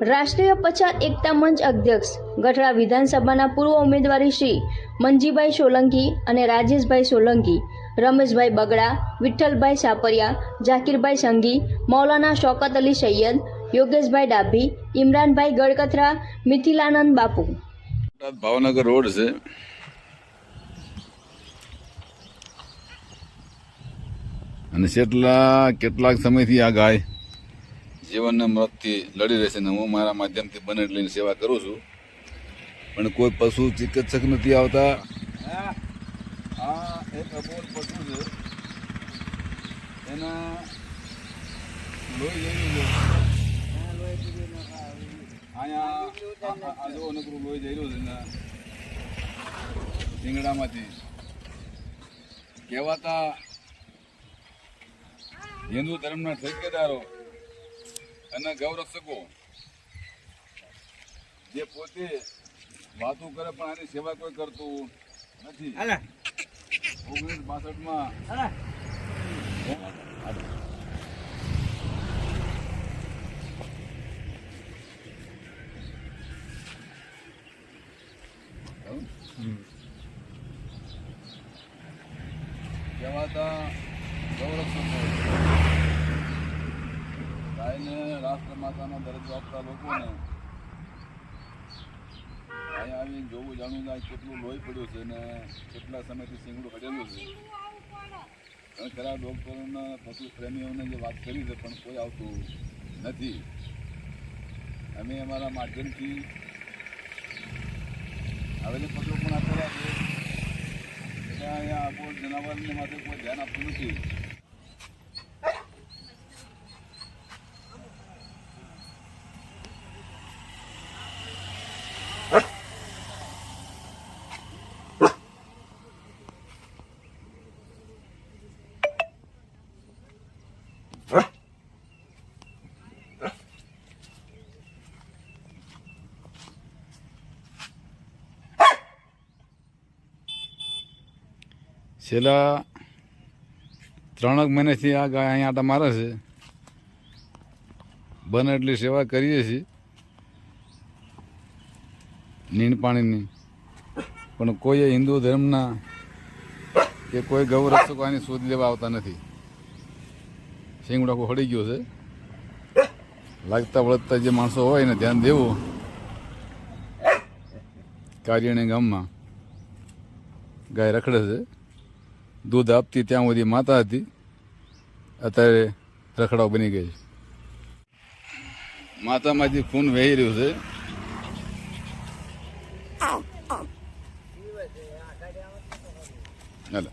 રાષ્ટ્રીય પછાત એકતા મંચ અધ્યક્ષ ગઢડા વિધાનસભાના પૂર્વ ઉમેદવારી શ્રી મંજીભાઈ સોલંકી અને રાજેશભાઈ સોલંકી, રમેશભાઈ બગડા, વિઠ્ઠલભાઈ સાપરિયા, જાકીરભાઈ સંઘી, મૌલાના શૌકત અલી સૈયદ, યોગેશભાઈ ડાભી, ઇમરાનભાઈ ગડકથરા, મિથિલાનંદ બાપુ. ભાવનગર રોડ છે અને કેટલાક સમયથી આ ગાય જીવનને મૃત્યુથી લડી રહેશે ને હું મારા માધ્યમથી બને એટલી સેવા કરું છું, પણ કોઈ પશુ ચિકિત્સક નથી આવતા. આ એક અબોલ પશુ છે, એના લોહી જઈ રહ્યું છે અહીંયા, આ જો નકરું લોહી જઈ રહ્યું છે ને શિંગડામાંથી. કહેવાતા હિન્દુ ધર્મના ઠેકેદારો અને ગૌરક્ષકો જે પોતે વાતો કરે પણ આની સેવા કોઈ કરતું નથી. 1962માં કહેવાતા ગૌરક્ષકો ગાયને રાષ્ટ્રમાતાનો દરજ્જો આપતા લોકોને અહીંયા આવીને જોવું જાણવું જાય કેટલું લોહી પડ્યું છે ને કેટલા સમયથી શિંગડું હડેલું છે. અને ખરા ડૉક્ટરોને પશુ પ્રેમીઓને જે વાત કરી છે પણ કોઈ આવતું નથી. અમે અમારા માધ્યમથી આવેલી પત્રો પણ આપેલા છે એટલે અહીંયા અબોલ જનાવરને માટે કોઈ ધ્યાન આપતું નથી. છેલ્લા 3 મહિનાથી આ ગાય અહીંયા આટા મારે છે. બને એટલી સેવા કરીએ છીએ નીણ પાણીની, પણ કોઈ હિન્દુ ધર્મના કે કોઈ ગૌરક્ષકો આની શોધ લેવા આવતા નથી. શિંગડો આખો હળી ગયો છે. લાગતા વળગતા જે માણસો હોય એને ધ્યાન દેવું. કારિયાણી ગામમાં ગાય રખડે છે. દૂધ આપતી ત્યાં સુધી માતા હતી, અત્યારે રખડાવ બની ગઈ છે. માતામાંથી ખૂન વહી રહ્યું છે. હાલો.